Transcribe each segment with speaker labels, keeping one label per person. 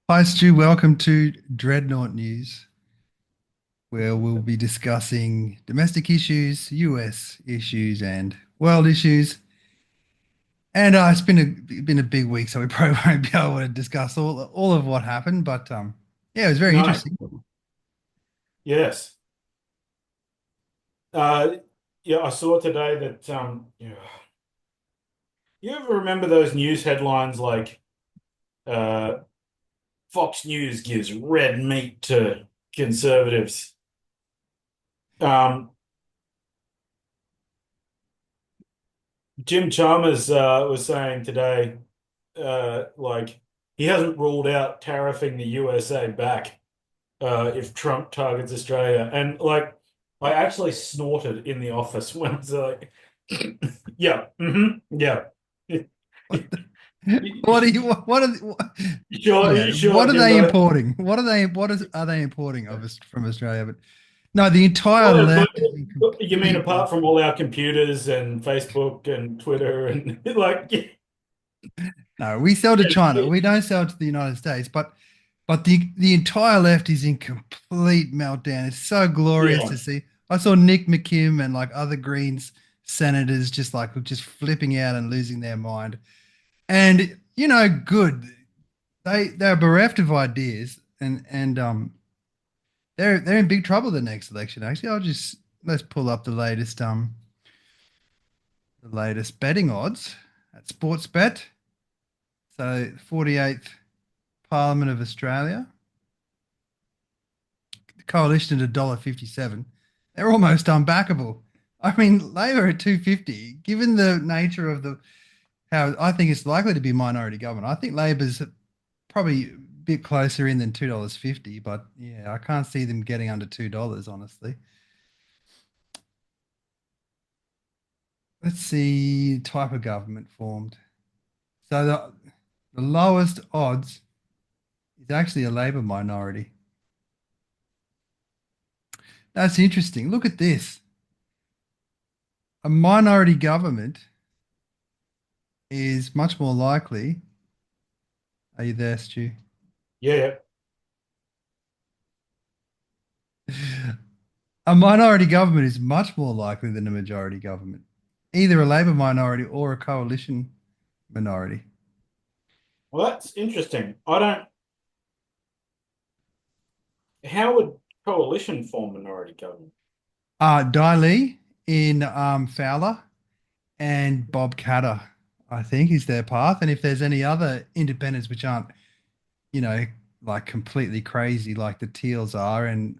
Speaker 1: Hi, Stu. Welcome to Dreadnought News, where we'll be discussing domestic issues, US issues, and world issues. And it's been a big week, so we probably won't be able to discuss all of what happened. But yeah, it was very
Speaker 2: No.
Speaker 1: interesting.
Speaker 2: Yes. Uh, yeah, I saw today that you ever remember those news headlines like uh, Fox News gives red meat to conservatives. Um, Jim Chalmers was saying today, like he hasn't ruled out tariffing the USA back if Trump targets Australia, and like I actually snorted in the office when I was like, "Yeah, yeah."
Speaker 1: What, what are you? What are?
Speaker 2: Sure,
Speaker 1: Yeah,
Speaker 2: sure,
Speaker 1: what are they
Speaker 2: Jimbo.
Speaker 1: importing? What are they? Are they importing of us from Australia? But no, the entire
Speaker 2: Well,
Speaker 1: left is in
Speaker 2: you mean
Speaker 1: complete.
Speaker 2: apart from all our computers and Facebook and Twitter and like, yeah,
Speaker 1: No, we sell to China.
Speaker 2: yeah,
Speaker 1: We don't sell to the United States. But the entire left is in complete meltdown. It's so glorious
Speaker 2: yeah.
Speaker 1: to see. I saw Nick McKim and like other Greens senators just flipping out and losing their mind. And good. They're bereft of ideas and they're in big trouble the next election. Actually, let's pull up the latest betting odds at Sportsbet. So 48th Parliament of Australia. The coalition at $1.57. They're almost unbackable. I mean, Labor at 250, given the nature of the how I think it's likely to be minority government. I think Labor's probably a bit closer in than $2.50, but yeah, I can't see them getting under $2, honestly. Let's see type of government formed. So the lowest odds is actually a Labor minority. That's interesting. Look at this. A minority government is much more likely. Are you there, Stu?
Speaker 2: Yeah.
Speaker 1: A minority government is much more likely than a majority government, either a Labor minority or a coalition minority.
Speaker 2: Well, that's interesting. I don't. How would coalition form minority government?
Speaker 1: Dai Li in Fowler and Bob Catter, I think, is their path. And if there's any other independents which aren't, you know, like completely crazy like the Teals are, and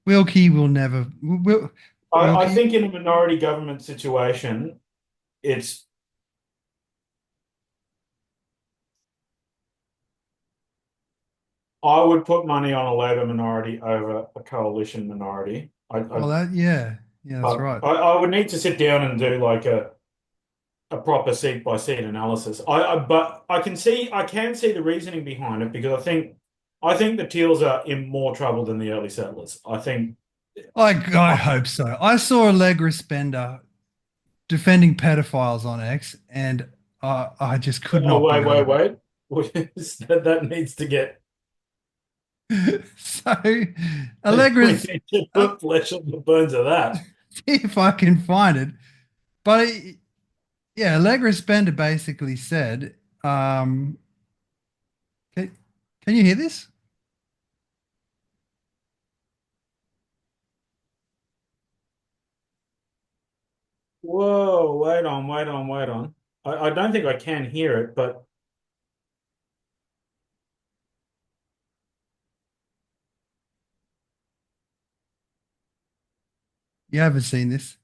Speaker 1: Wilkie will never,
Speaker 2: I
Speaker 1: Wilkie.
Speaker 2: think in a minority government situation, it's I would put money on a Labor minority over a coalition minority.
Speaker 1: Well, yeah, that's right.
Speaker 2: I would need to sit down and do like a proper seat by seat analysis. But I can see the reasoning behind it because I think the Teals are in more trouble than the early settlers. I think
Speaker 1: I hope so. I saw Allegra Spender defending pedophiles on X, and I just could
Speaker 2: oh
Speaker 1: not believe
Speaker 2: wait. That needs to get
Speaker 1: it. So,
Speaker 2: we
Speaker 1: Allegra's,
Speaker 2: need to
Speaker 1: uh,
Speaker 2: put flesh on the bones of that.
Speaker 1: see if I can find it. But yeah, Allegra Spender basically said, can, can you hear this?
Speaker 2: Whoa, wait on. I don't think I can hear it, but
Speaker 1: You haven't seen this.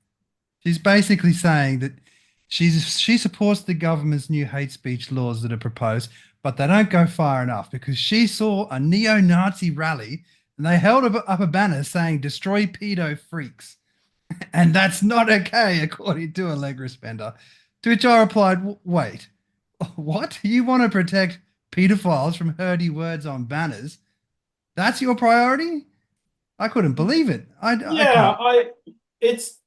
Speaker 1: She's basically saying that she supports the government's new hate speech laws that are proposed, but they don't go far enough because she saw a neo-Nazi rally and they held up a banner saying "Destroy pedo freaks," and that's not okay, according to Allegra Spender. To which I replied, "Wait, what? You want to protect pedophiles from dirty words on banners? That's your priority?" I couldn't believe it. I
Speaker 2: yeah,
Speaker 1: can't.
Speaker 2: it's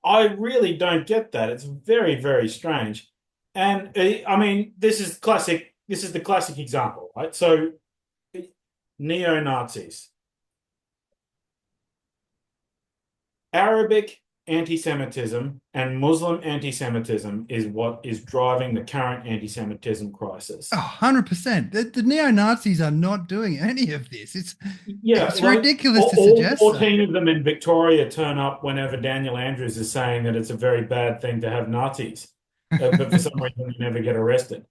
Speaker 2: I really don't get that. It's very, very strange. And I mean, this is classic. this is the classic example, right? So neo-Nazis, Arabic anti-Semitism and Muslim anti-Semitism is what is driving the current anti-Semitism
Speaker 1: Oh,
Speaker 2: crisis.
Speaker 1: 100%. The neo-Nazis are not doing any of this.
Speaker 2: Yeah,
Speaker 1: It's
Speaker 2: like
Speaker 1: ridiculous to
Speaker 2: all
Speaker 1: suggest so.
Speaker 2: 14 of them in Victoria turn up whenever Daniel Andrews is saying that it's a very bad thing to have Nazis, but for some reason they never get arrested.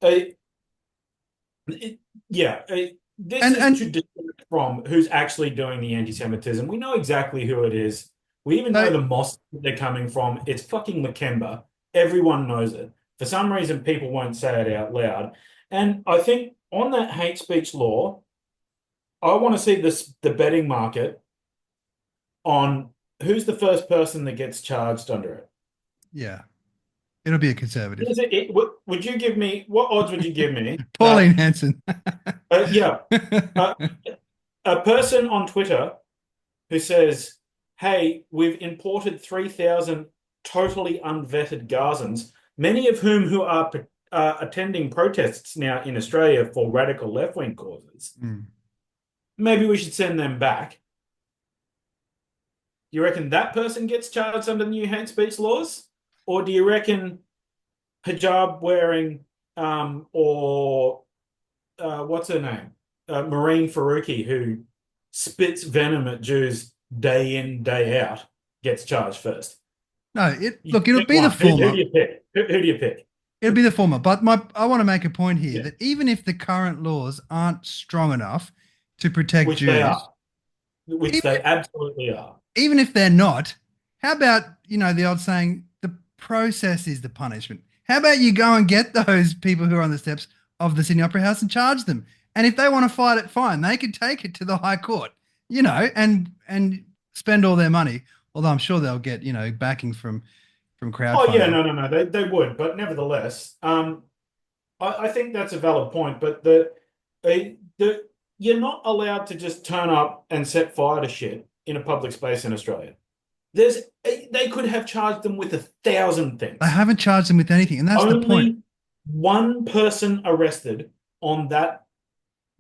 Speaker 2: Uh, it- yeah, this
Speaker 1: And
Speaker 2: is to distract from who's actually doing the anti-Semitism. We know exactly who it is. We even know
Speaker 1: so
Speaker 2: the mosque that they're coming from. It's fucking Lakemba. Everyone knows it. For some reason, people won't say it out loud. And I think on that hate speech law, I want to see the betting market on who's the first person that gets charged under it.
Speaker 1: yeah, it'll be a conservative.
Speaker 2: Would you give me what odds would you give me
Speaker 1: Pauline
Speaker 2: that
Speaker 1: Hanson.
Speaker 2: yeah, uh, a person on Twitter who says, "Hey, we've imported 3,000 totally unvetted Gazans, many of whom are attending protests now in Australia for radical left-wing causes.
Speaker 1: Mm.
Speaker 2: Maybe we should send them back." You reckon that person gets charged under the new hate speech laws? Or do you reckon hijab wearing or what's her name? Marine Faruqi, who spits venom at Jews day in, day out, gets charged first?
Speaker 1: No,
Speaker 2: You
Speaker 1: look, it'll
Speaker 2: pick
Speaker 1: be the
Speaker 2: one. Who
Speaker 1: former.
Speaker 2: do you pick? Who do you pick?
Speaker 1: It'll be the former. But I want to make a point here
Speaker 2: Yeah,
Speaker 1: that even if the current laws aren't strong enough to protect
Speaker 2: which they
Speaker 1: Jews,
Speaker 2: are, which
Speaker 1: even
Speaker 2: they absolutely are.
Speaker 1: even if they're not, how about, the old saying, the process is the punishment? How about you go and get those people who are on the steps of the Sydney Opera House and charge them? And if they want to fight it, fine, they could take it to the High Court, and spend all their money. Although I'm sure they'll get, backing from
Speaker 2: Oh yeah,
Speaker 1: crowdfunding.
Speaker 2: no, they would, but nevertheless, I think that's a valid point. But the you're not allowed to just turn up and set fire to shit in a public space in Australia. They could have charged them with 1,000
Speaker 1: They
Speaker 2: things.
Speaker 1: haven't charged them with anything, and that's the point.
Speaker 2: Only one person arrested on that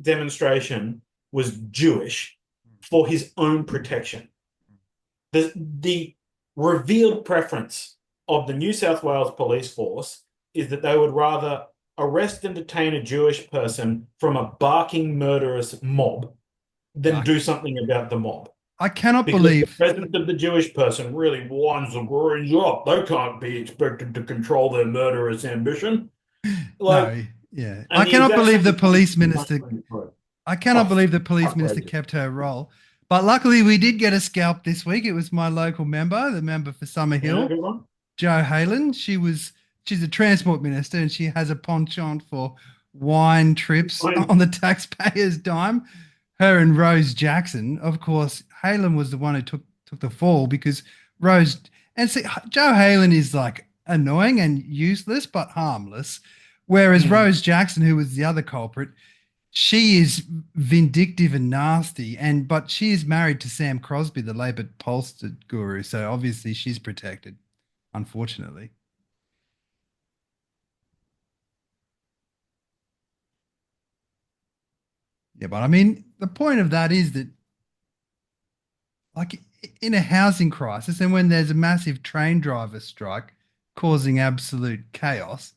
Speaker 2: demonstration was Jewish for his own protection. The revealed preference of the New South Wales Police Force is that they would rather arrest and detain a Jewish person from a barking murderous mob than
Speaker 1: Yeah,
Speaker 2: do something about the mob.
Speaker 1: I cannot
Speaker 2: Because the
Speaker 1: believe.
Speaker 2: presence of the Jewish person really winds the Greens up. They can't be expected to control their murderous ambition. Like,
Speaker 1: No, yeah, I
Speaker 2: and the
Speaker 1: cannot
Speaker 2: exact
Speaker 1: believe the
Speaker 2: same thing
Speaker 1: police
Speaker 2: is
Speaker 1: minister.
Speaker 2: running through.
Speaker 1: I cannot
Speaker 2: Oh,
Speaker 1: believe the police minister
Speaker 2: outrageous.
Speaker 1: kept her role. But luckily, we did get a scalp this week. It was my local member, the member for Summer
Speaker 2: Yeah,
Speaker 1: Hill,
Speaker 2: good one.
Speaker 1: Joe Halen. She's a transport minister, and she has a penchant for wine trips
Speaker 2: I
Speaker 1: on the taxpayers' dime. Her and Rose Jackson, of course, Halen was the one who took the fall because Rose and see Joe Halen is like annoying and useless but harmless, whereas
Speaker 2: mean,
Speaker 1: Rose Jackson, who was the other culprit, she is vindictive and nasty, but she is married to Sam Crosby, the Labor pollster guru, so obviously she's protected, unfortunately. Yeah, but I mean, the point of that is that, like, in a housing crisis, and when there's a massive train driver strike causing absolute chaos,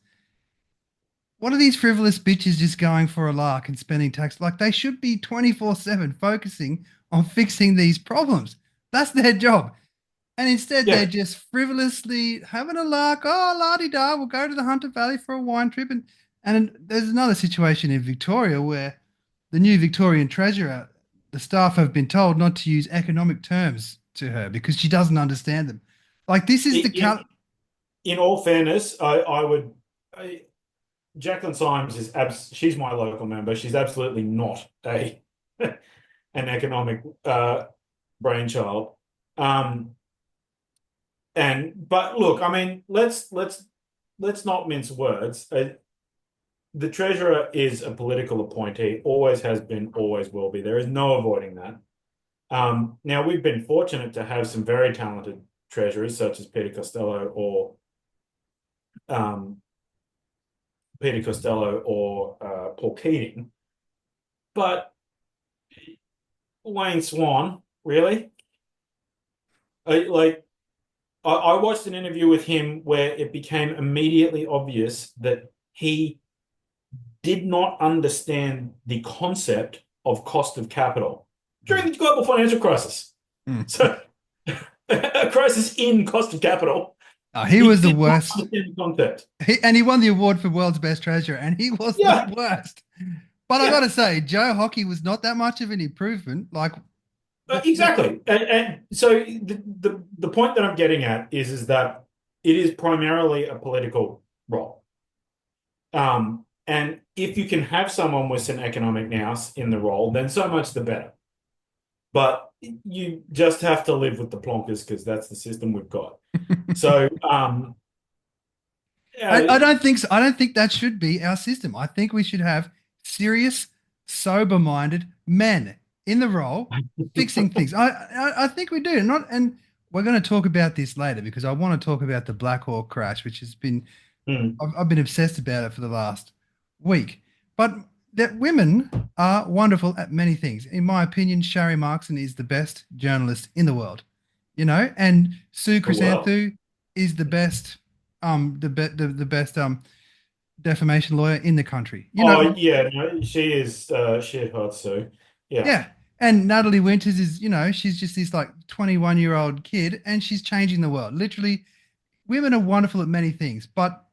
Speaker 1: what are these frivolous bitches just going for a lark and spending tax? Like, they should be 24/7 focusing on fixing these problems. That's their job. And instead, they're
Speaker 2: yeah,
Speaker 1: just frivolously having a lark. Oh, la di da, we'll go to the Hunter Valley for a wine trip. And there's another situation in Victoria where the new Victorian Treasurer, the staff have been told not to use economic terms to her because she doesn't understand them. Like, this is the
Speaker 2: in
Speaker 1: cal.
Speaker 2: in all fairness, I would. Jacqueline Symes she's my local member. She's absolutely not a an economic brainchild. Um, but look, I mean, let's not mince words. The treasurer is a political appointee, always has been, always will be. There is no avoiding that. Now we've been fortunate to have some very talented treasurers, such as Peter Costello or um, Peter Costello or Paul Keating. But Wayne Swan, really? Like I watched an interview with him where it became immediately obvious that he did not understand the concept of cost of capital during the global financial crisis.
Speaker 1: Mm.
Speaker 2: So, a crisis in cost of capital.
Speaker 1: He
Speaker 2: He
Speaker 1: was the
Speaker 2: did not
Speaker 1: worst.
Speaker 2: understand the concept.
Speaker 1: And he won the award for world's best treasurer, and he was the
Speaker 2: Yeah,
Speaker 1: worst. But I
Speaker 2: yeah,
Speaker 1: gotta say, Joe Hockey was not that much of an improvement. Like the
Speaker 2: exactly. And so the point that I'm getting at is that it is primarily a political role. And if you can have someone with some economic nous in the role, then so much the better. But you just have to live with the plonkers because that's the system we've got. So,
Speaker 1: I don't think so. I don't think that should be our system. I think we should have serious, sober-minded men in the role fixing things. I think we do. Not and we're going to talk about this later because I want to talk about the Black Hawk crash, which has been
Speaker 2: mm,
Speaker 1: I've been obsessed about it for the last week. But that women are wonderful at many things. In my opinion, Shari Markson is the best journalist in the world, and Sue
Speaker 2: oh, well.
Speaker 1: Chrysanthou is the best, the best defamation lawyer in the country.
Speaker 2: Oh, yeah, no, she is shit hot, so yeah.
Speaker 1: Yeah. And Natalie Winters is, she's just this like 21-year-old kid and she's changing the world. Literally, women are wonderful at many things, but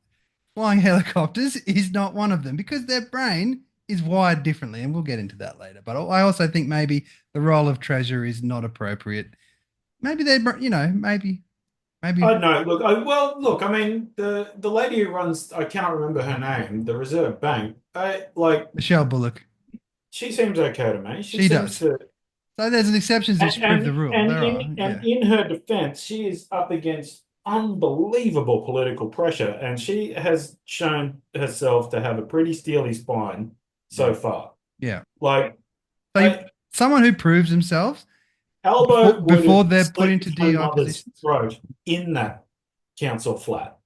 Speaker 1: flying helicopters is not one of them because their brain is wired differently, and we'll get into that later. But I also think maybe the role of treasurer is not appropriate. Maybe maybe
Speaker 2: I know. Look, look. I mean, the lady who runs, I cannot remember her name, the Reserve Bank.
Speaker 1: Michelle Bullock.
Speaker 2: She seems okay to me. She
Speaker 1: She
Speaker 2: seems
Speaker 1: does.
Speaker 2: to,
Speaker 1: So there's exceptions that
Speaker 2: and
Speaker 1: should prove the
Speaker 2: and
Speaker 1: rule.
Speaker 2: and
Speaker 1: There are, yeah.
Speaker 2: in her defense, she is up against unbelievable political pressure, and she has shown herself to have a pretty steely spine so
Speaker 1: Mm.
Speaker 2: far.
Speaker 1: Yeah.
Speaker 2: Like,
Speaker 1: So
Speaker 2: I,
Speaker 1: someone who proves themselves
Speaker 2: Albo would
Speaker 1: before
Speaker 2: have
Speaker 1: they're put
Speaker 2: slit
Speaker 1: into
Speaker 2: his own
Speaker 1: DI
Speaker 2: mother's
Speaker 1: positions.
Speaker 2: throat in that council flat.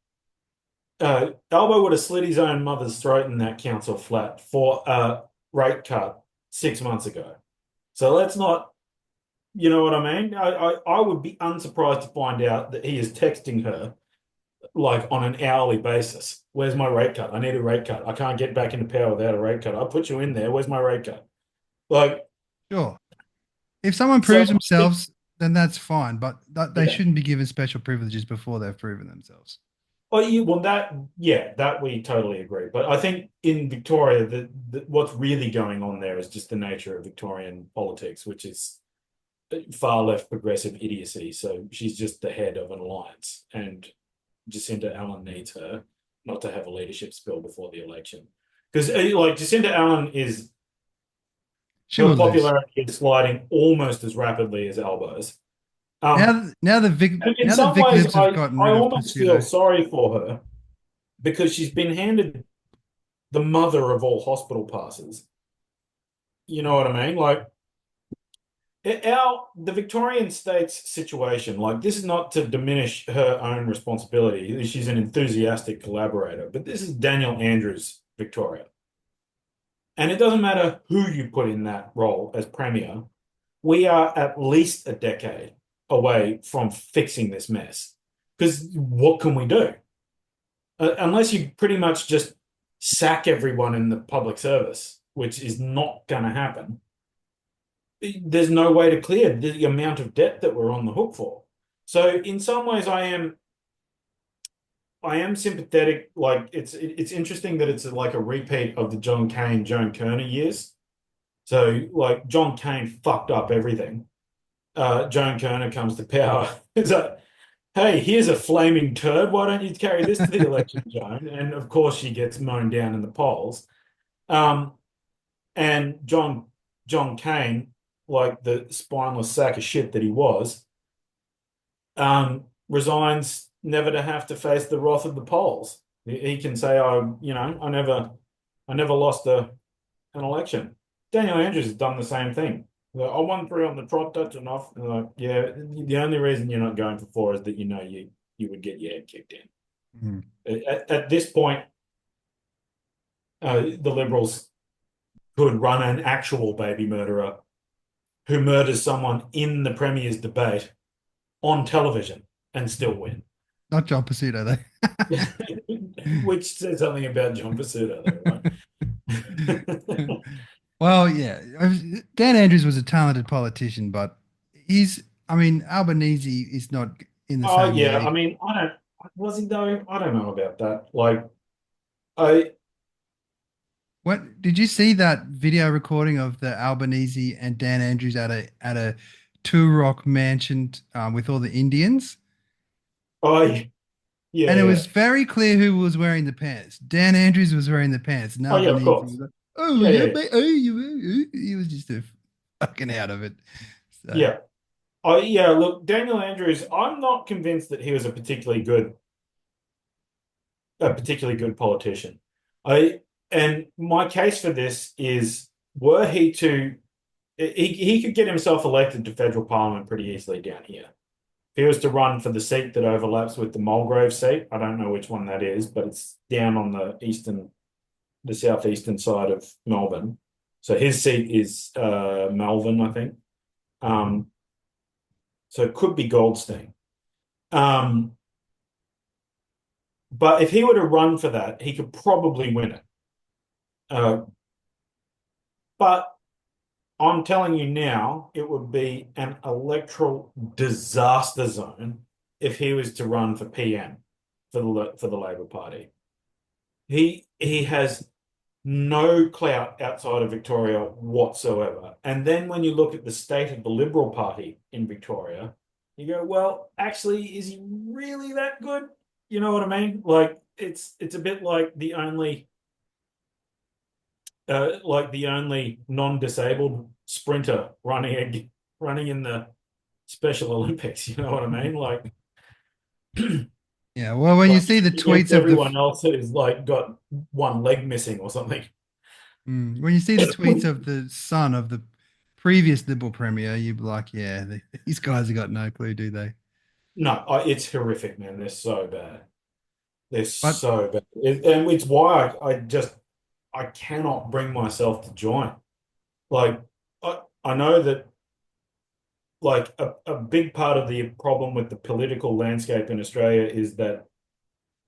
Speaker 2: Albo would have slit his own mother's throat in that council flat for a rate cut 6 months ago. So let's not, you know what I mean? I would be unsurprised to find out that he is texting her like on an hourly basis. Where's my rate cut? I need a rate cut. I can't get back into power without a rate cut. I put you in there. Where's my rate cut? Like,
Speaker 1: Sure. If someone
Speaker 2: so
Speaker 1: proves
Speaker 2: I think,
Speaker 1: themselves, then that's fine, but they
Speaker 2: yeah.
Speaker 1: shouldn't be given special privileges before they've proven themselves.
Speaker 2: Well, yeah, that we totally agree. But I think in Victoria, what's really going on there is just the nature of Victorian politics, which is far left progressive idiocy. So she's just the head of an alliance, and Jacinta Allen needs her not to have a leadership spill before the election. Because like Jacinta Allen is
Speaker 1: She
Speaker 2: her
Speaker 1: will lose.
Speaker 2: popularity is sliding almost as rapidly as Albo's. Um, and in
Speaker 1: Now the
Speaker 2: some
Speaker 1: Vic
Speaker 2: ways,
Speaker 1: Libs have gotten
Speaker 2: I
Speaker 1: rid of
Speaker 2: almost feel
Speaker 1: Pizzuto.
Speaker 2: sorry for her because she's been handed the mother of all hospital passes. You know what I mean? Like the Victorian state's situation, like this is not to diminish her own responsibility. She's an enthusiastic collaborator, but this is Daniel Andrews' Victoria. And it doesn't matter who you put in that role as premier, we are at least a decade away from fixing this mess. Because what can we do? Unless you pretty much just sack everyone in the public service, which is not going to happen, there's no way to clear the amount of debt that we're on the hook for. So in some ways, I am sympathetic. Like it's interesting that it's like a repeat of the John Cain, Joan Kerner years. So like John Cain fucked up everything. Joan Kerner comes to power. It's like, hey, here's a flaming turd. Why don't you carry this to the election, Joan? And of course, she gets mown down in the polls. Um, and John Cain, like the spineless sack of shit that he was, resigns never to have to face the wrath of the polls. He can say, I never lost an election." Daniel Andrews has done the same thing. Like, I won three on the trot. That's enough. And like, yeah, the only reason you're not going for four is that you would get your head kicked in.
Speaker 1: Mm.
Speaker 2: At this point, the Liberals could run an actual baby murderer who murders someone in the Premier's debate on television and still win.
Speaker 1: Not John Pursuto, though.
Speaker 2: Which says something about John Pursuit there, right?
Speaker 1: Well, yeah, Dan Andrews was a talented politician, but I mean, Albanese is not in the
Speaker 2: Oh
Speaker 1: same
Speaker 2: yeah, I
Speaker 1: league.
Speaker 2: mean, I don't was he though? I don't know about that. Like, I
Speaker 1: What did you see that video recording of the Albanese and Dan Andrews at a Two Rock mansion with all the Indians?
Speaker 2: I yeah,
Speaker 1: And it was
Speaker 2: yeah.
Speaker 1: very clear who was wearing the pants. Dan Andrews was wearing the pants, and
Speaker 2: Oh yeah, of
Speaker 1: Albanese was
Speaker 2: course.
Speaker 1: like, "Oh
Speaker 2: Yeah,
Speaker 1: yeah,
Speaker 2: yeah, yeah.
Speaker 1: mate, oh you," he was just a fucking out of it. So,
Speaker 2: Yeah. Oh yeah, look, Daniel Andrews, I'm not convinced that he was a particularly good politician. I and my case for this is were he to he could get himself elected to federal parliament pretty easily down here. If he was to run for the seat that overlaps with the Mulgrave seat, I don't know which one that is, but it's down on the southeastern side of Melbourne. So his seat is Melbourne, I think. Um, so it could be Goldstein. Um, but if he were to run for that, he could probably win it. Uh, but I'm telling you now, it would be an electoral disaster zone if he was to run for PM for the Labor Party. He has no clout outside of Victoria whatsoever. And then when you look at the state of the Liberal Party in Victoria, you go, well, actually, is he really that good? You know what I mean? Like it's a bit like the only non-disabled sprinter running in the Special Olympics. You know what I mean? Like
Speaker 1: yeah, well, when you
Speaker 2: like
Speaker 1: see the
Speaker 2: against
Speaker 1: tweets of the
Speaker 2: everyone else who's like got one leg missing or something.
Speaker 1: when you see the tweets of the son of the previous Liberal Premier, you'd be like, yeah, these guys have got no clue, do they?
Speaker 2: No, it's horrific, man. They're so bad. They're
Speaker 1: But
Speaker 2: so bad. And it's why I cannot bring myself to join. Like I know that like a big part of the problem with the political landscape in Australia is that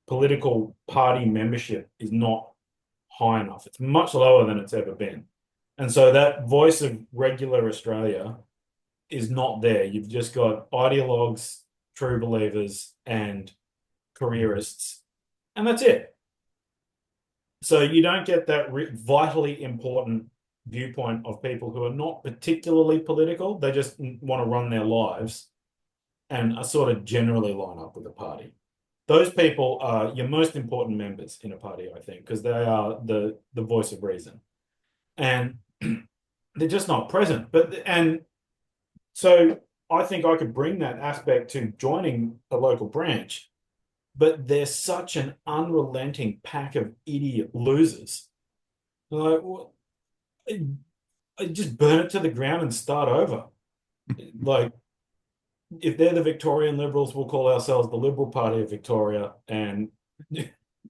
Speaker 2: political party membership is not high enough. It's much lower than it's ever been. And so that voice of regular Australia is not there. You've just got ideologues, true believers, and careerists, and that's it. So you don't get that vitally important viewpoint of people who are not particularly political. They just want to run their lives and are sort of generally line up with the party. Those people are your most important members in a party, I think, because they are the voice of reason. And they're just not present. And so I think I could bring that aspect to joining a local branch, but they're such an unrelenting pack of idiot losers. Like, well, I just burn it to the ground and start over. Like, if they're the Victorian Liberals, we'll call ourselves the Liberal Party of Victoria. And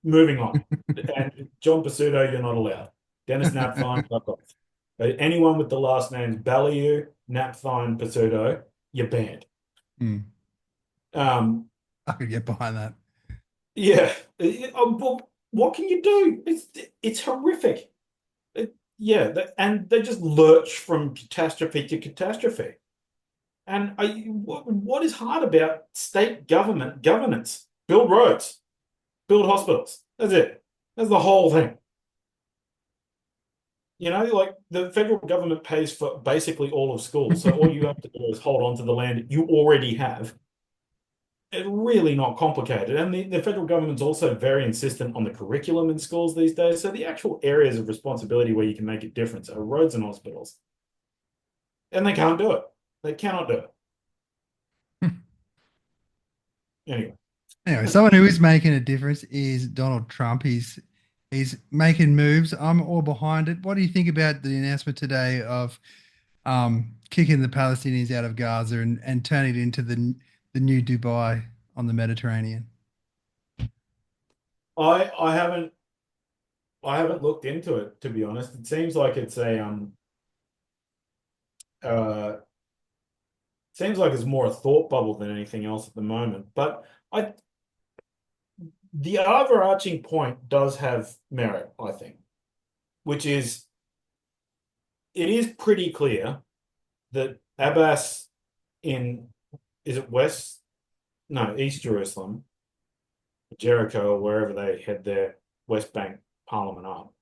Speaker 2: moving on. And John Pursuto, you're not allowed. Dennis Napthine, fuck off. Anyone with the last names Ballieu, Napthine, Pursuto, you're banned.
Speaker 1: hmm,
Speaker 2: Um,
Speaker 1: I could get behind that.
Speaker 2: yeah. Well, what can you do? It's horrific. Yeah, and they just lurch from catastrophe to catastrophe. And what is hard about state government governance? Build roads, build hospitals. That's it. That's the whole thing. You know, like the federal government pays for basically all of schools. So all you have to do is hold on to the land you already have. It's really not complicated. And the federal government's also very insistent on the curriculum in schools these days. So the actual areas of responsibility where you can make a difference are roads and hospitals. And they can't do it. They cannot do it. Anyway.
Speaker 1: Anyway, someone who is making a difference is Donald Trump. He's making moves. I'm all behind it. What do you think about the announcement today of kicking the Palestinians out of Gaza and turning it into the new Dubai on the Mediterranean?
Speaker 2: I haven't I haven't looked into it, to be honest. It seems like it's a uh seems like it's more a thought bubble than anything else at the moment. But I the overarching point does have merit, I think, which is it is pretty clear that Abbas in is it West? No, East Jerusalem, Jericho, or wherever they had their West Bank parliament up,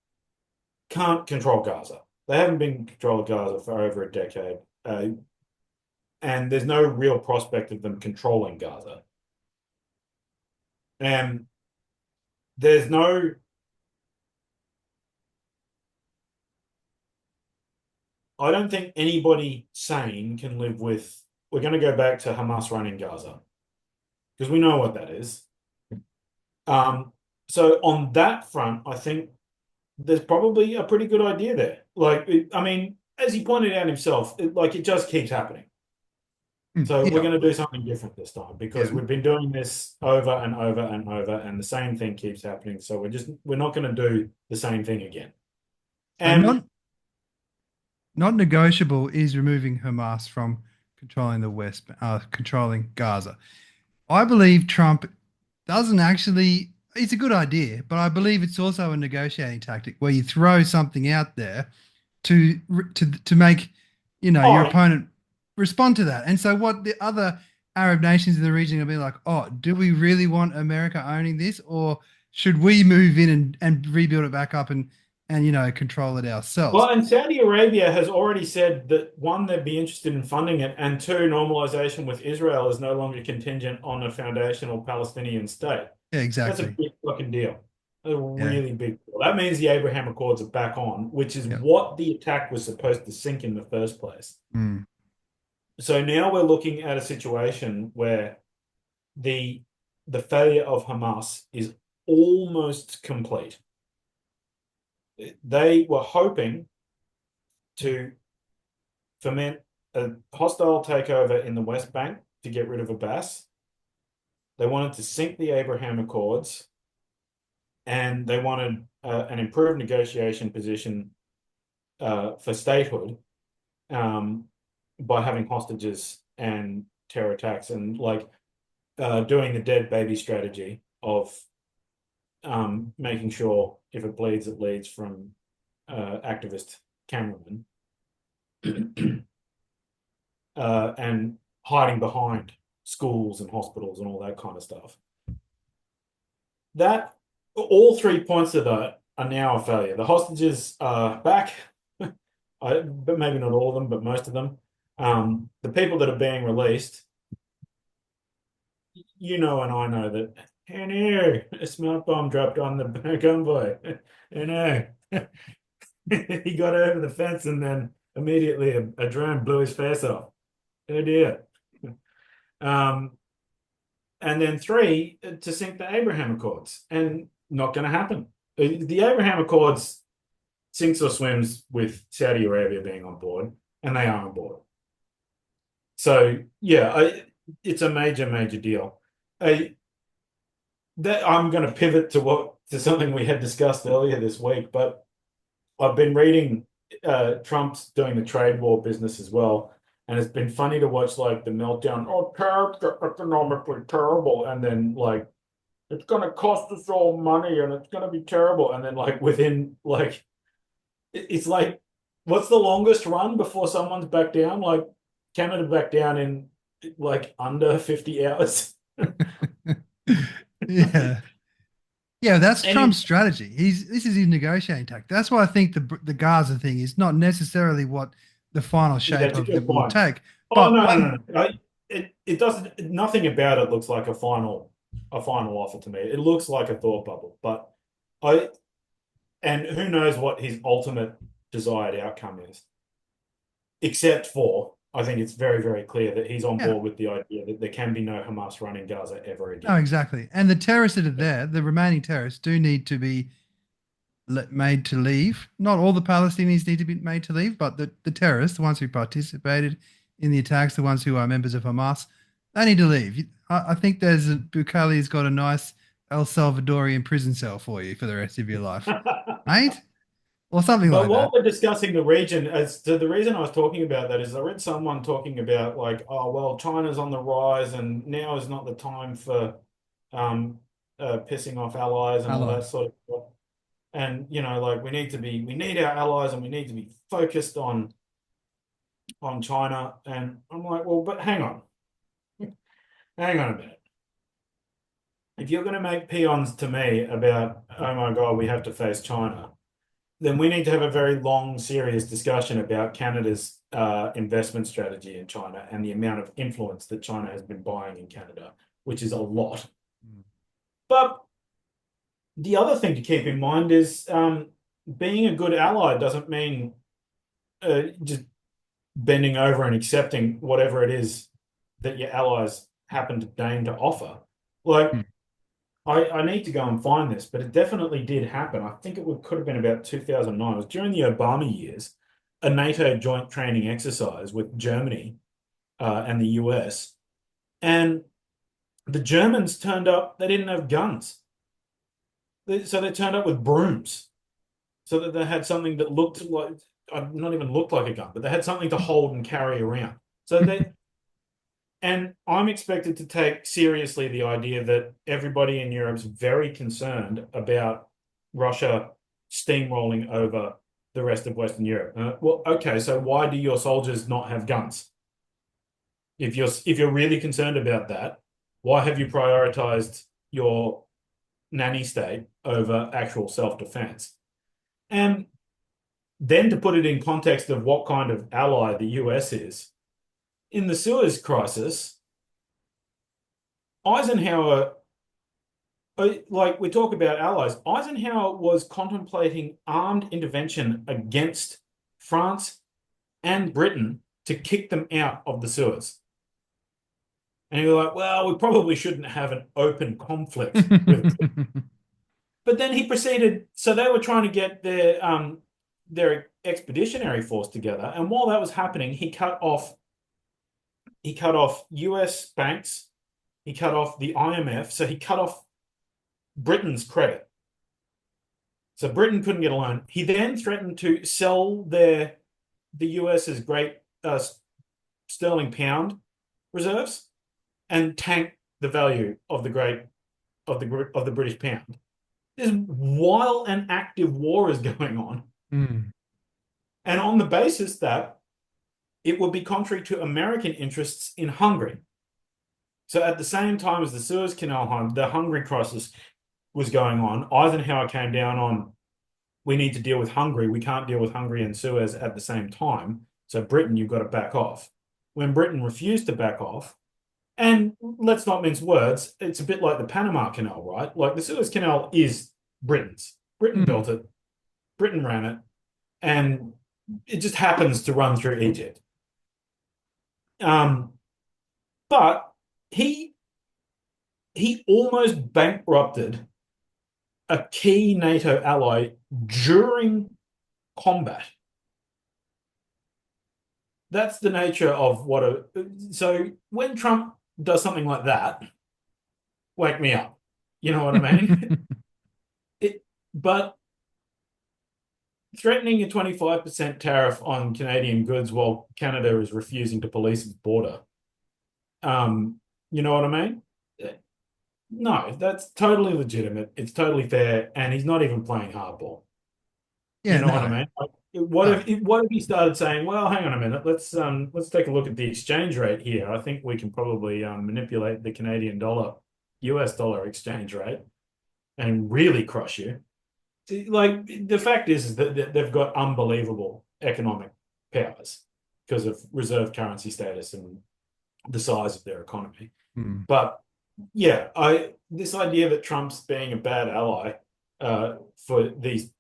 Speaker 2: can't control Gaza. They haven't been controlling Gaza for over a decade, and there's no real prospect of them controlling Gaza. And there's no, I don't think anybody sane can live with. We're going to go back to Hamas running Gaza because we know what that is. Um, so on that front, I think there's probably a pretty good idea there. I mean, as he pointed out himself, it just keeps happening.
Speaker 1: Mm,
Speaker 2: So we're
Speaker 1: yeah,
Speaker 2: going to do something different this time
Speaker 1: yeah.
Speaker 2: because we've been doing this over and over and over, and the same thing keeps happening. So we're not going to do the same thing again.
Speaker 1: So
Speaker 2: And
Speaker 1: not negotiable is removing Hamas from controlling controlling Gaza. I believe Trump doesn't actually. It's a good idea, but I believe it's also a negotiating tactic where you throw something out there to make your
Speaker 2: oh,
Speaker 1: opponent respond to that. And so what the other Arab nations in the region will be like, oh, do we really want America owning this, or should we move in and rebuild it back up and control it ourselves?
Speaker 2: well, and Saudi Arabia has already said that one, they'd be interested in funding it, and two, normalization with Israel is no longer contingent on a foundational Palestinian state.
Speaker 1: Yeah,
Speaker 2: That's a
Speaker 1: exactly.
Speaker 2: big fucking deal. A
Speaker 1: Yeah.
Speaker 2: really big deal. That means the Abraham Accords are back on, which is
Speaker 1: Yep.
Speaker 2: what the attack was supposed to sink in the first place.
Speaker 1: Mm.
Speaker 2: So now we're looking at a situation where the the failure of Hamas is almost complete. They were hoping to foment a hostile takeover in the West Bank to get rid of Abbas. They wanted to sink the Abraham Accords, and they wanted an improved negotiation position for statehood um, by having hostages and terror attacks and doing the dead baby strategy of making sure if it bleeds, it leads from activist cameramen and hiding behind schools and hospitals and all that kind of stuff. That all 3 points of that are now a failure. The hostages are back, but maybe not all of them, but most of them. The people that are being released, and I know that. Oh no, a smoke bomb dropped on the convoy. Oh no. He got over the fence and then immediately a drone blew his face off. Oh dear. Um, and then three, to sink the Abraham Accords, and not going to happen. The Abraham Accords sinks or swims with Saudi Arabia being on board, and they are on board. So yeah, it's a major, major deal. I, that I'm going to pivot to something we had discussed earlier this week, but I've been reading Trump's doing the trade war business as well, and it's been funny to watch like the meltdown. Oh, tariffs are economically terrible, and then like it's going to cost us all money, and it's going to be terrible, and then like within like it's like what's the longest run before someone's back down? Like Canada back down in like under 50 hours.
Speaker 1: Yeah. Yeah, that's
Speaker 2: And
Speaker 1: Trump's strategy. This is his negotiating tactic. That's why I think the Gaza thing is not necessarily what the final
Speaker 2: yeah,
Speaker 1: shape
Speaker 2: it's a
Speaker 1: of it
Speaker 2: good
Speaker 1: will
Speaker 2: point.
Speaker 1: take.
Speaker 2: Oh
Speaker 1: But
Speaker 2: no, no,
Speaker 1: one,
Speaker 2: no, no. It doesn't. Nothing about it looks like a final offer to me. It looks like a thought bubble. But I and who knows what his ultimate desired outcome is. Except for I think it's very, very clear that he's on
Speaker 1: yeah,
Speaker 2: board with the idea that there can be no Hamas running Gaza ever
Speaker 1: no,
Speaker 2: again.
Speaker 1: exactly. And the terrorists that are there, the remaining terrorists, do need to be made to leave. Not all the Palestinians need to be made to leave, but the terrorists, the ones who participated in the attacks, the ones who are members of Hamas, they need to leave. I think Bukhari's got a nice El Salvadorian prison cell for you for the rest of your life, mate, or something
Speaker 2: But
Speaker 1: like
Speaker 2: while
Speaker 1: that.
Speaker 2: we're discussing the region, as to the reason I was talking about that is I read someone talking about like, oh well, China's on the rise, and now is not the time for um, pissing off allies and all that
Speaker 1: Allies.
Speaker 2: sort of stuff. And like we need our allies, and we need to be focused on China. And I'm like, well, but hang on a minute. If you're going to make peons to me about, oh my God, we have to face China, then we need to have a very long, serious discussion about Canada's investment strategy in China and the amount of influence that China has been buying in Canada, which is a lot.
Speaker 1: Mm.
Speaker 2: But the other thing to keep in mind is being a good ally doesn't mean just bending over and accepting whatever it is that your allies happen to deign to offer. Like,
Speaker 1: Mm.
Speaker 2: I need to go and find this, but it definitely did happen. I think could have been about 2009. It was during the Obama years, a NATO joint training exercise with Germany and the US. And the Germans turned up, they didn't have guns. So they turned up with brooms so that they had something that looked like, not even looked like a gun, but they had something to hold and carry around. So they, and I'm expected to take seriously the idea that everybody in Europe's very concerned about Russia steamrolling over the rest of Western Europe. Well, okay, so why do your soldiers not have guns? If you're really concerned about that, why have you prioritized your nanny state over actual self-defense? And then to put it in context of what kind of ally the US is, in the Suez crisis, Eisenhower, like we talk about allies, Eisenhower was contemplating armed intervention against France and Britain to kick them out of the Suez. And you're like, well, we probably shouldn't have an open conflict with. But then he proceeded. So they were trying to get their expeditionary force together, and while that was happening, he cut off U.S. banks, he cut off the IMF, so he cut off Britain's credit. So Britain couldn't get a loan. He then threatened to sell the US's great sterling pound reserves and tank the value of the British pound. This while an active war is going on,
Speaker 1: Mm.
Speaker 2: and on the basis that it would be contrary to American interests in Hungary. So at the same time as the Suez Canal, the Hungary crisis was going on, Eisenhower came down on, we need to deal with Hungary. We can't deal with Hungary and Suez at the same time. So Britain, you've got to back off. When Britain refused to back off, and let's not mince words, it's a bit like the Panama Canal, right? Like the Suez Canal is Britain's. Britain
Speaker 1: Mm.
Speaker 2: built it, Britain ran it, and it just happens to run through Egypt. Um, but he he almost bankrupted a key NATO ally during combat. That's the nature of what a. So when Trump does something like that, wake me up. You know what I mean? But threatening a 25% tariff on Canadian goods while Canada is refusing to police its border. You know what I mean? No, that's totally legitimate. It's totally fair, and he's not even playing hardball. You
Speaker 1: Yeah,
Speaker 2: know what I
Speaker 1: no,
Speaker 2: mean? Like, what
Speaker 1: no.
Speaker 2: if he started saying, "Well, hang on a minute, let's take a look at the exchange rate here. I think we can probably manipulate the Canadian dollar, US dollar exchange rate, and really crush you." Like the fact is that they've got unbelievable economic powers because of reserve currency status and the size of their economy.
Speaker 1: Mm.
Speaker 2: But yeah, I this idea that Trump's being a bad ally for these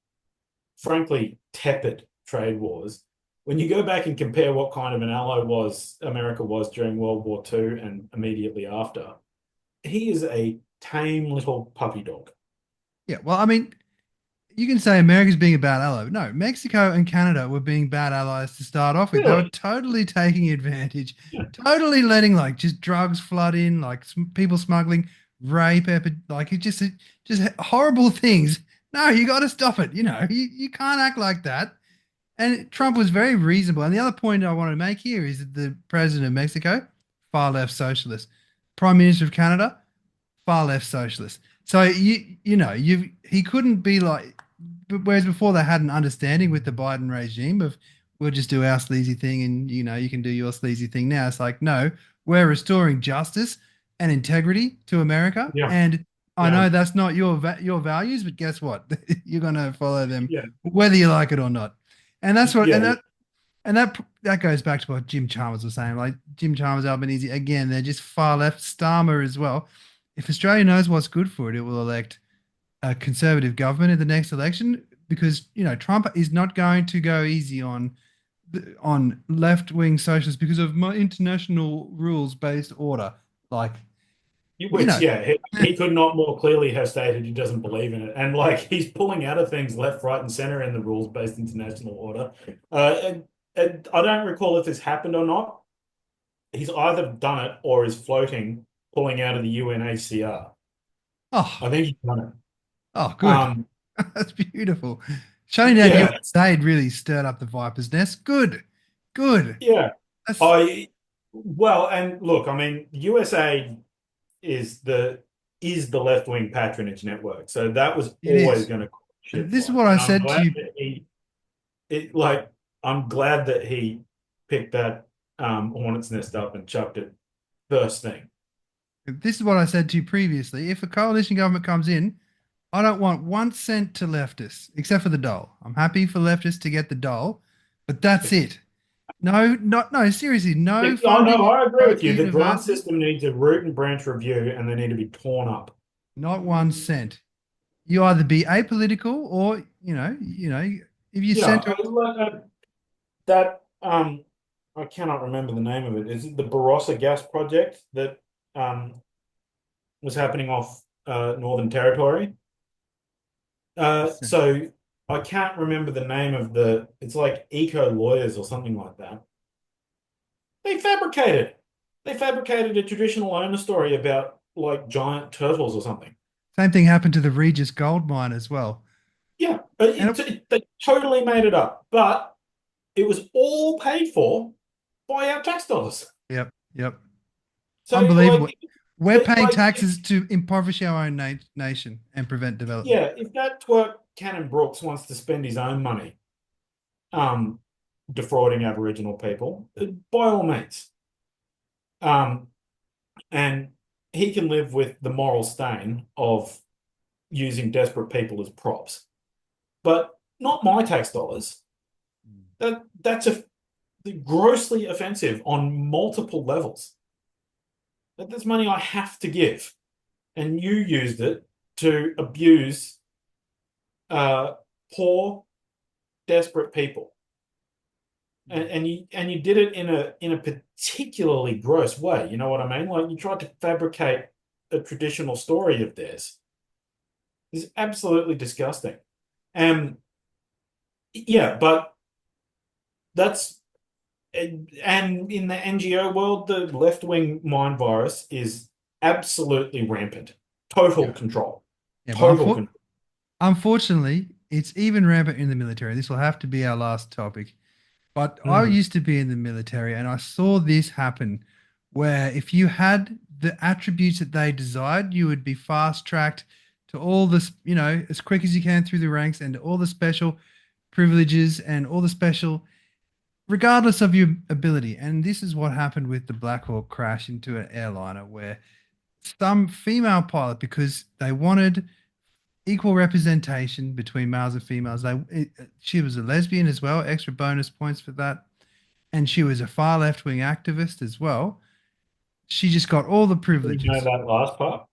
Speaker 2: frankly tepid trade wars. When you go back and compare what kind of an ally was America was during World War II and immediately after, he is a tame little puppy dog.
Speaker 1: Yeah, well, I mean, you can say America's being a bad ally. But no, Mexico and Canada were being bad allies to start off with. They were
Speaker 2: Really?
Speaker 1: totally taking advantage,
Speaker 2: Yeah.
Speaker 1: totally letting like just drugs flood in, like people smuggling. rape, like just horrible things. No, you got to stop it. You can't act like that. And Trump was very reasonable. And the other point I want to make here is that the president of Mexico, far left socialist, prime minister of Canada, far left socialist. So he couldn't be like, whereas before they had an understanding with the Biden regime of we'll just do our sleazy thing and you can do your sleazy thing. Now it's like, no, we're restoring justice and integrity to America,
Speaker 2: Yeah,
Speaker 1: and I
Speaker 2: yeah,
Speaker 1: know that's not your values, but guess what? You're gonna follow them
Speaker 2: yeah,
Speaker 1: whether you like it or not. And that's what
Speaker 2: yeah,
Speaker 1: and that goes back to what Jim Chalmers was saying. Like Jim Chalmers, Albanese, again, they're just far left. Starmer as well. If Australia knows what's good for it, it will elect a conservative government in the next election because Trump is not going to go easy on left wing socialists because of my international rules based order. Like you
Speaker 2: which,
Speaker 1: know,
Speaker 2: yeah, he could not more clearly have stated he doesn't believe in it. And like he's pulling out of things left, right, and center in the rules-based international order. And I don't recall if this happened or not. He's either done it or is floating pulling out of the UNHCR.
Speaker 1: oh
Speaker 2: I think he's done it.
Speaker 1: oh good,
Speaker 2: Um,
Speaker 1: that's beautiful. Shutting down
Speaker 2: yeah,
Speaker 1: USA really stirred up the viper's nest. Good, good.
Speaker 2: yeah.
Speaker 1: That's
Speaker 2: I well, and look, I mean, USA is the left-wing patronage network. So that was
Speaker 1: it
Speaker 2: always
Speaker 1: is,
Speaker 2: going to cause
Speaker 1: and
Speaker 2: shit
Speaker 1: this is
Speaker 2: fight.
Speaker 1: what I
Speaker 2: And I'm
Speaker 1: said to
Speaker 2: glad
Speaker 1: you.
Speaker 2: that it like I'm glad that he picked that hornet's nest up and chucked it first thing.
Speaker 1: This is what I said to you previously. If a coalition government comes in, I don't want 1 cent to leftists, except for the dole. I'm happy for leftists to get the dole, but that's it. No, seriously, no
Speaker 2: Oh
Speaker 1: funding
Speaker 2: no, I agree
Speaker 1: for
Speaker 2: with you. The grant
Speaker 1: universities,
Speaker 2: system needs a root and branch review and they need to be torn up.
Speaker 1: not 1 cent. You either be apolitical or, if you
Speaker 2: Yeah,
Speaker 1: center.
Speaker 2: that I cannot remember the name of it. Is it the Barossa gas project that um was happening off Northern Territory? So I can't remember the name of it's like Eco Lawyers or something like that. They fabricated. They fabricated a traditional owner story about like giant turtles or something.
Speaker 1: Same thing happened to the Regis gold mine as well.
Speaker 2: Yeah,
Speaker 1: And it,
Speaker 2: they totally made it up, but it was all paid for by our tax dollars.
Speaker 1: yep, yep.
Speaker 2: So
Speaker 1: Unbelievable.
Speaker 2: like,
Speaker 1: We're paying
Speaker 2: like
Speaker 1: taxes to impoverish our own nation and prevent development.
Speaker 2: yeah, if that twerp Cannon Brooks wants to spend his own money, um, defrauding Aboriginal people, by all means. Um, and he can live with the moral stain of using desperate people as props, but not my tax dollars. That's grossly offensive on multiple levels. That's money I have to give, and you used it to abuse uh, poor, desperate people, and you did it in a particularly gross way. You know what I mean? Like you tried to fabricate a traditional story of theirs. It's absolutely disgusting. And yeah, but that's and in the NGO world, the left-wing mind virus is absolutely rampant. Total
Speaker 1: Yeah,
Speaker 2: control.
Speaker 1: yeah. But
Speaker 2: Total control.
Speaker 1: unfortunately, it's even rampant in the military. This will have to be our last topic. But I
Speaker 2: Mhm.
Speaker 1: used to be in the military and I saw this happen where if you had the attributes that they desired, you would be fast tracked to all this, as quick as you can through the ranks and all the special privileges and all the special, regardless of your ability. And this is what happened with the Black Hawk crash into an airliner where some female pilot, because they wanted equal representation between males and females. She was a lesbian as well, extra bonus points for that. And she was a far left wing activist as well. She just got all the
Speaker 2: You know
Speaker 1: privileges.
Speaker 2: that last part?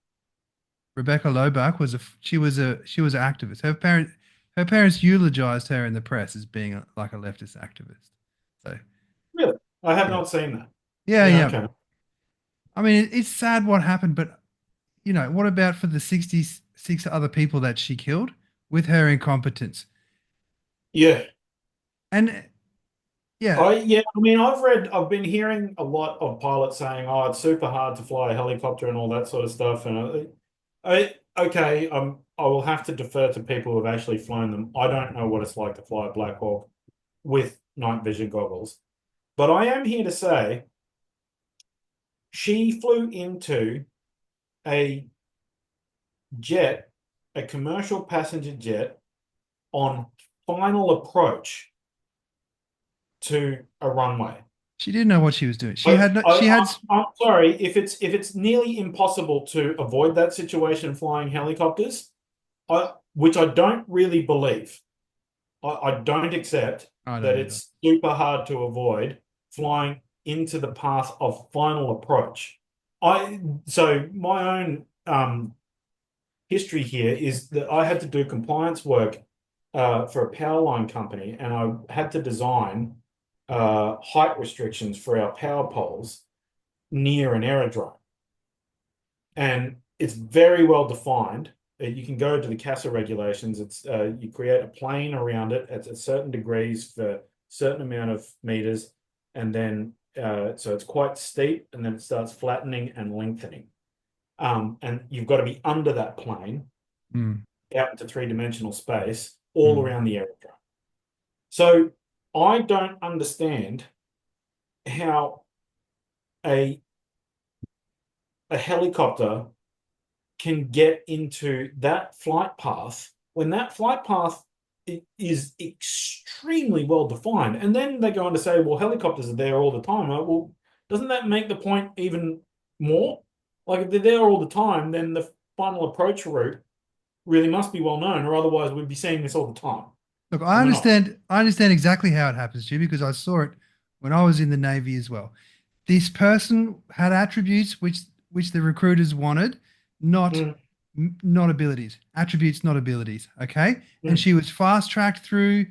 Speaker 1: Rebecca Lobach was an activist. Her parents eulogized her in the press as being like a leftist activist. So
Speaker 2: Really? I have
Speaker 1: yeah,
Speaker 2: not seen that.
Speaker 1: yeah,
Speaker 2: Yeah,
Speaker 1: yeah.
Speaker 2: okay.
Speaker 1: I mean, it's sad what happened, but what about for the 66 other people that she killed with her incompetence?
Speaker 2: Yeah.
Speaker 1: And yeah,
Speaker 2: I mean, I've been hearing a lot of pilots saying, "Oh, it's super hard to fly a helicopter and all that sort of stuff." And Okay, I will have to defer to people who have actually flown them. I don't know what it's like to fly a Black Hawk with night vision goggles, but I am here to say she flew into a jet, a commercial passenger jet, on final approach to a runway.
Speaker 1: She didn't know what she was doing. She
Speaker 2: I,
Speaker 1: had no,
Speaker 2: I,
Speaker 1: she had
Speaker 2: I, I'm sorry if it's nearly impossible to avoid that situation flying helicopters, which I don't really believe. I don't accept
Speaker 1: I
Speaker 2: that
Speaker 1: don't either.
Speaker 2: it's super hard to avoid flying into the path of final approach. So my own history here is that I had to do compliance work for a power line company, and I had to design height restrictions for our power poles near an aerodrome. And it's very well defined. You can go to the CASA regulations. It's you create a plane around it at certain degrees for a certain amount of meters, and then so it's quite steep, and then it starts flattening and lengthening. And you've got to be under that plane
Speaker 1: Mm,
Speaker 2: out into three-dimensional space all
Speaker 1: mm.
Speaker 2: around the aerodrome. So I don't understand how a a helicopter can get into that flight path when that flight path is extremely well defined. And then they go on to say, well, helicopters are there all the time. Like, well, doesn't that make the point even more? Like, if they're there all the time, then the final approach route really must be well known, or otherwise we'd be seeing this all the time.
Speaker 1: Look,
Speaker 2: And
Speaker 1: I
Speaker 2: we're not.
Speaker 1: understand. I understand exactly how it happens, Stu, because I saw it when I was in the Navy as well. This person had attributes which the recruiters wanted, not
Speaker 2: Mm,
Speaker 1: not abilities. Attributes, not abilities. Okay, and
Speaker 2: mm.
Speaker 1: she was fast tracked through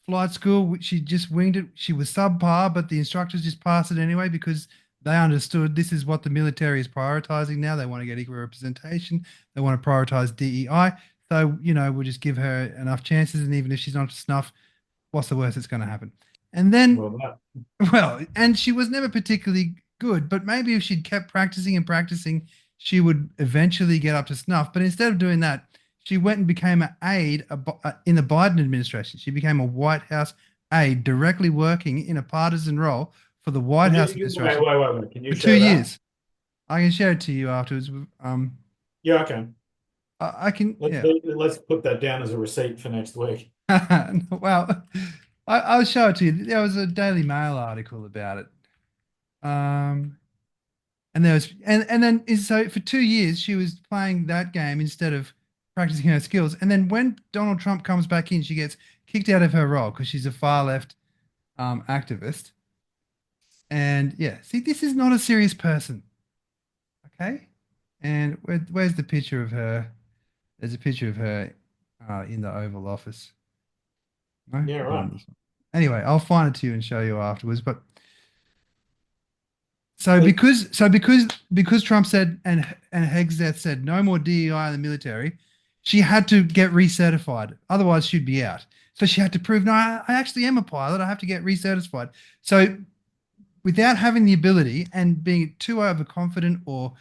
Speaker 1: flight school, which she just winged it. She was subpar, but the instructors just passed it anyway because they understood this is what the military is prioritizing now. They want to get equal representation. They want to prioritize DEI. So, we'll just give her enough chances. And even if she's not up to snuff, what's the worst that's going to happen? And then,
Speaker 2: Well, that.
Speaker 1: well, and she was never particularly good, but maybe if she'd kept practicing and practicing, she would eventually get up to snuff. But instead of doing that, she went and became an aide in the Biden administration. She became a White House aide, directly working in a partisan role for the White House
Speaker 2: Wait,
Speaker 1: administration
Speaker 2: wait, wait, wait. Can you
Speaker 1: for two
Speaker 2: share that?
Speaker 1: years. I can share it to you afterwards.
Speaker 2: Yeah, okay.
Speaker 1: I can, yeah.
Speaker 2: Let's put that down as a receipt for next week.
Speaker 1: Well, I'll show it to you. There was a Daily Mail article about it. Um, and there was, and then so for 2 years she was playing that game instead of practicing her skills. And then when Donald Trump comes back in, she gets kicked out of her role because she's a far left activist. And yeah, see, this is not a serious person. Okay. And where's the picture of her? There's a picture of her in the Oval Office. No,
Speaker 2: Yeah,
Speaker 1: not
Speaker 2: right.
Speaker 1: on this one. Anyway, I'll find it to you and show you afterwards. But
Speaker 2: It,
Speaker 1: because Trump said and Hegseth said no more DEI in the military, she had to get recertified. Otherwise, she'd be out. So she had to prove, no, I actually am a pilot. I have to get recertified. So without having the ability and being too overconfident or,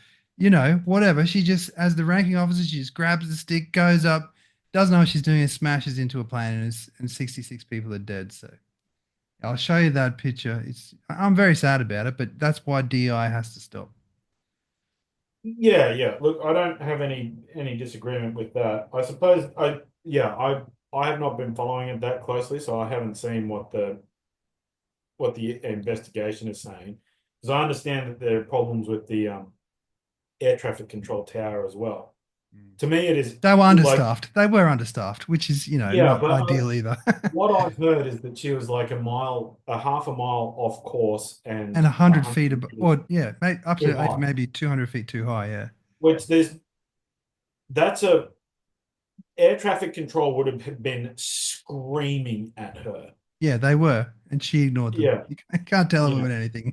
Speaker 1: whatever, she just, as the ranking officer, she just grabs the stick, goes up, doesn't know what she's doing, and smashes into a plane, and 66 people are dead. So I'll show you that picture. I'm very sad about it, but that's why DI has to stop.
Speaker 2: yeah, yeah. Look, I don't have any disagreement with that. I suppose I have not been following it that closely, so I haven't seen what the investigation is saying. Because I understand that there are problems with the air traffic control tower as well.
Speaker 1: Mm.
Speaker 2: To me, it is
Speaker 1: They were
Speaker 2: like,
Speaker 1: understaffed. They were understaffed, which is,
Speaker 2: yeah,
Speaker 1: not
Speaker 2: but
Speaker 1: ideal either.
Speaker 2: what I've heard is that she was like a half a mile off course
Speaker 1: And
Speaker 2: and
Speaker 1: 100 feet,
Speaker 2: 100 meters
Speaker 1: or yeah, up
Speaker 2: too
Speaker 1: to
Speaker 2: high,
Speaker 1: maybe 200 feet too high. Yeah.
Speaker 2: which that's a air traffic control would have been screaming at her.
Speaker 1: Yeah, they were. And she ignored them.
Speaker 2: Yeah,
Speaker 1: You can't tell them
Speaker 2: yeah.
Speaker 1: about anything.